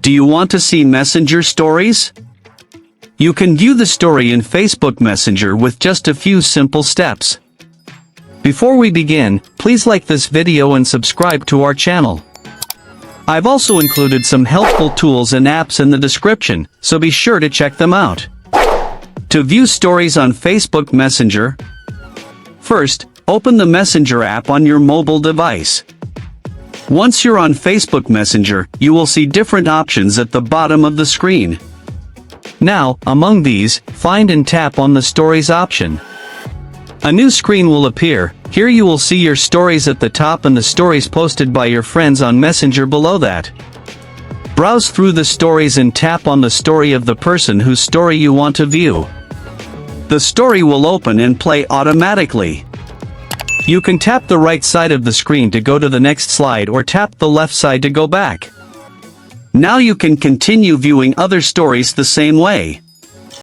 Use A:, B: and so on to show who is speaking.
A: Do you want to see Messenger stories? You can view the story in Facebook Messenger with just a few simple steps. Before we begin, please like this video and subscribe to our channel. I've also included some helpful tools and apps in the description, so be sure to check them out. To view stories on Facebook Messenger, first, open the Messenger app on your mobile device. Once you're on Facebook Messenger, you will see different options at the bottom of the screen. Now, among these, find and tap on the Stories option. A new screen will appear. Here you will see your stories at the top and the stories posted by your friends on Messenger below that. Browse through the stories and tap on the story of the person whose story you want to view. The story will open and play automatically. You can tap the right side of the screen to go to the next slide or tap the left side to go back. Now you can continue viewing other stories the same way.